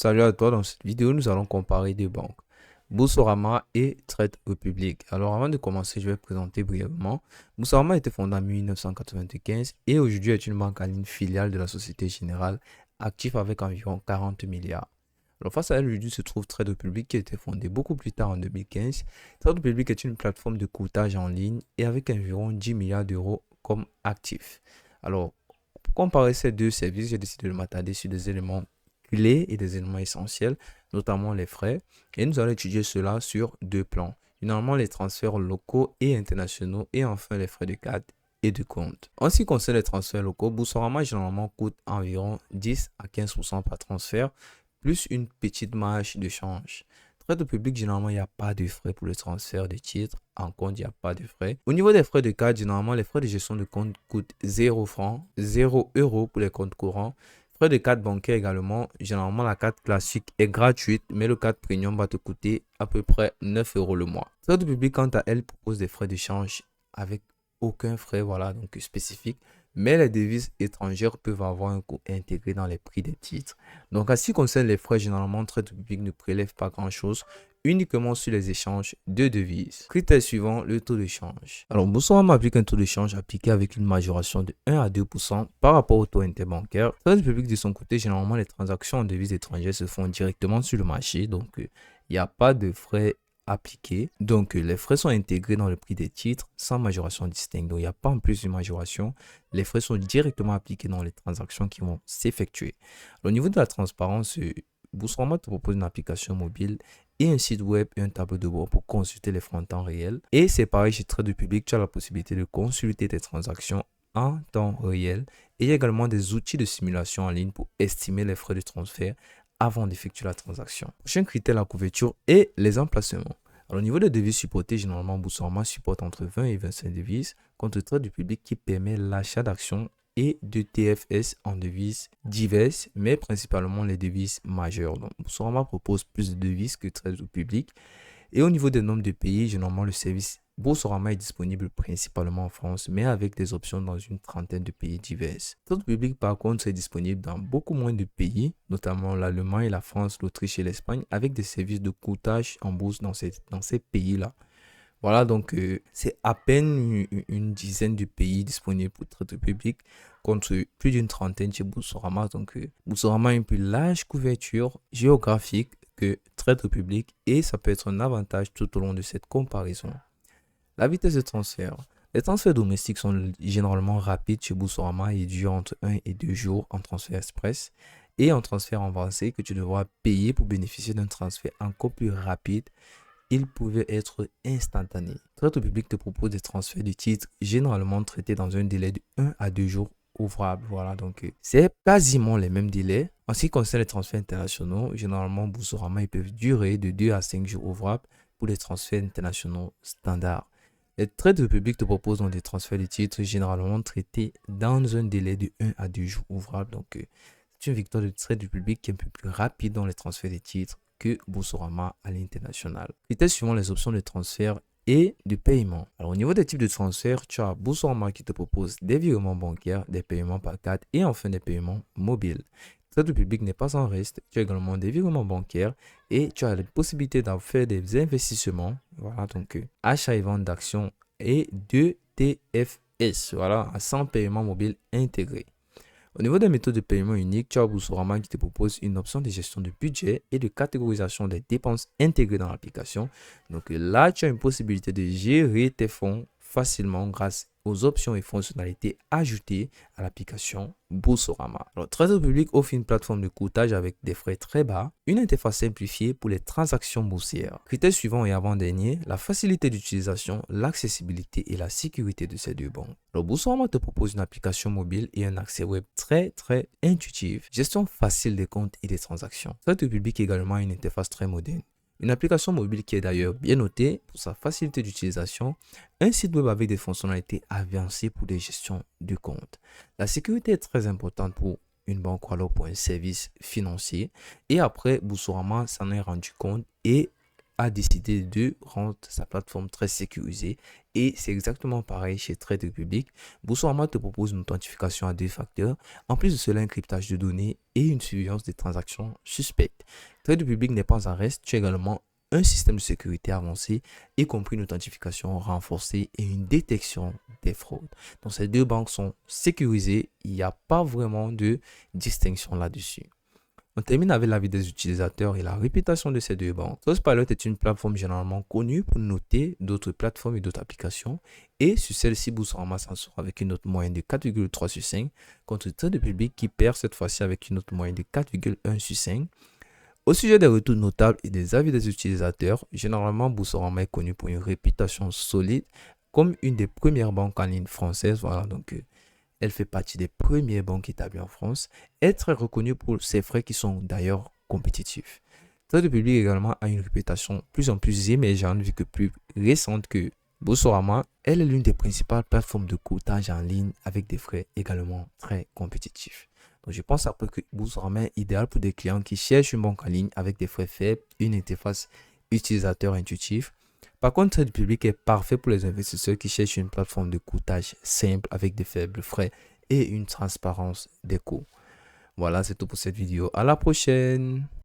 Salut à toi, dans cette vidéo, nous allons comparer deux banques, Boursorama et Trade Republic. Alors avant de commencer, je vais présenter brièvement. Boursorama a été fondée en 1995 et aujourd'hui est une banque en ligne filiale de la Société Générale, active avec environ 40 milliards. Alors face à elle, aujourd'hui se trouve Trade Republic qui a été fondée beaucoup plus tard en 2015. Trade Republic est une plateforme de courtage en ligne et avec environ 10 milliards d'euros comme actifs. Alors pour comparer ces deux services, j'ai décidé de m'attarder sur des éléments clés et des éléments essentiels, notamment les frais. Et nous allons étudier cela sur deux plans. Généralement, les transferts locaux et internationaux et enfin les frais de carte et de compte. En ce qui concerne les transferts locaux, Boursorama généralement coûte environ 10 à 15% par transfert, plus une petite marge de change. Trade public, généralement, il n'y a pas de frais pour le transfert de titres. En compte, il n'y a pas de frais. Au niveau des frais de carte, généralement, les frais de gestion de compte coûtent 0 francs, 0 euros pour les comptes courants. Frais de carte bancaire également, généralement la carte classique est gratuite, mais le carte premium va te coûter à peu près 9 euros le mois. Trade public, quant à elle, propose des frais de change avec aucun frais, voilà, donc spécifique. Mais les devises étrangères peuvent avoir un coût intégré dans les prix des titres. Donc, en ce qui concerne les frais, généralement, Trade public ne prélève pas grand-chose, uniquement sur les échanges de devises. Critère suivant, le taux de change. Alors, Boursorama applique un taux de change appliqué avec une majoration de 1 à 2% par rapport au taux interbancaire. Trade public, de son côté, généralement, les transactions en devises étrangères se font directement sur le marché. Donc, il n'y a pas de frais appliqués. Donc, les frais sont intégrés dans le prix des titres sans majoration distincte. Donc, il n'y a pas en plus de majoration. Les frais sont directement appliqués dans les transactions qui vont s'effectuer. Au niveau de la transparence, Boursorama te propose une application mobile et un site web et un tableau de bord pour consulter les frais en temps réel. Et c'est pareil chez Trade Public, tu as la possibilité de consulter tes transactions en temps réel. Et il y a également des outils de simulation en ligne pour estimer les frais de transfert avant d'effectuer la transaction. Prochain critère, la couverture et les emplacements. Alors, au niveau des devises supportées, généralement, Boursorama supporte entre 20 et 25 devises contre Trade Public qui permet l'achat d'actions et de TFS en devises diverses, mais principalement les devises majeures. Donc, Boursorama propose plus de devises que Trade Public. Et au niveau des nombres de pays, généralement, le service Boursorama est disponible principalement en France, mais avec des options dans une trentaine de pays divers. Trade public, par contre, est disponible dans beaucoup moins de pays, notamment l'Allemagne, la France, l'Autriche et l'Espagne, avec des services de courtage en bourse dans ces pays-là. Voilà, donc c'est à peine une dizaine de pays disponibles pour Trade public contre plus d'une trentaine chez Boursorama. Donc, Boursorama a une plus large couverture géographique que Trade public et ça peut être un avantage tout au long de cette comparaison. La vitesse de transfert. Les transferts domestiques sont généralement rapides chez Boursorama et durent entre 1 et 2 jours en transfert express et en transfert avancé que tu devras payer pour bénéficier d'un transfert encore plus rapide. Il pouvait être instantané. Trade public te propose des transferts de titres généralement traités dans un délai de 1 à 2 jours ouvrables. Voilà, donc c'est quasiment les mêmes délais. En ce qui concerne les transferts internationaux, généralement Boursorama ils peuvent durer de 2 à 5 jours ouvrables pour les transferts internationaux standards. Les Trade public te proposent donc des transferts de titres généralement traités dans un délai de 1 à 2 jours ouvrables. Donc, c'est une victoire de Trade public qui est un peu plus rapide dans les transferts de titres que Boursorama à l'international. Critères suivant les options de transfert et de paiement. Alors, au niveau des types de transferts, tu as Boursorama qui te propose des virements bancaires, des paiements par carte et enfin des paiements mobiles. Trade public n'est pas en reste. Tu as également des virements bancaires et tu as la possibilité d'en faire des investissements. Voilà, donc achat et vente d'actions et de TFS. Voilà, sans paiement mobile intégré. Au niveau des méthodes de paiement unique, tu as Boursorama qui te propose une option de gestion de budget et de catégorisation des dépenses intégrées dans l'application. Donc là, tu as une possibilité de gérer tes fonds facilement grâce aux options et fonctionnalités ajoutées à l'application Boursorama. Alors, Trade public offre une plateforme de courtage avec des frais très bas, une interface simplifiée pour les transactions boursières. Critères suivants et avant-dernier, la facilité d'utilisation, l'accessibilité et la sécurité de ces deux banques. Alors, Boursorama te propose une application mobile et un accès web très intuitif, gestion facile des comptes et des transactions. Trade public également a une interface très moderne. Une application mobile qui est d'ailleurs bien notée pour sa facilité d'utilisation, un site web avec des fonctionnalités avancées pour des gestions de comptes. La sécurité est très importante pour une banque ou alors pour un service financier. Et après, Boursorama s'en est rendu compte et a décidé de rendre sa plateforme très sécurisée. Et c'est exactement pareil chez Trade Republic. Boursorama te propose une authentification à 2 facteurs. En plus de cela, un cryptage de données et une surveillance des transactions suspectes. Trade Republic n'est pas en reste. Tu as également un système de sécurité avancé, y compris une authentification renforcée et une détection des fraudes. Donc ces deux banques sont sécurisées. Il n'y a pas vraiment de distinction là-dessus. On termine avec l'avis des utilisateurs et la réputation de ces deux banques. Trustpilot est une plateforme généralement connue pour noter d'autres plateformes et d'autres applications. Et sur celle-ci, Boursorama s'en sort avec une note moyenne de 4,3 sur 5 contre Trade Republic qui perd cette fois-ci avec une note moyenne de 4,1 sur 5. Au sujet des retours notables et des avis des utilisateurs, généralement Boursorama est connu pour une réputation solide comme une des premières banques en ligne françaises. Voilà, donc elle fait partie des premières banques établies en France. Elle est très reconnue pour ses frais qui sont d'ailleurs compétitifs. Trade Republic également a une réputation plus en plus émergente vu que plus récente que Boursorama. Elle est l'une des principales plateformes de courtage en ligne avec des frais également très compétitifs. Donc je pense après que Boursorama est idéal pour des clients qui cherchent une banque en ligne avec des frais faibles, une interface utilisateur intuitive. Par contre, Trade Republic est parfait pour les investisseurs qui cherchent une plateforme de courtage simple avec des faibles frais et une transparence des coûts. Voilà, c'est tout pour cette vidéo. À la prochaine!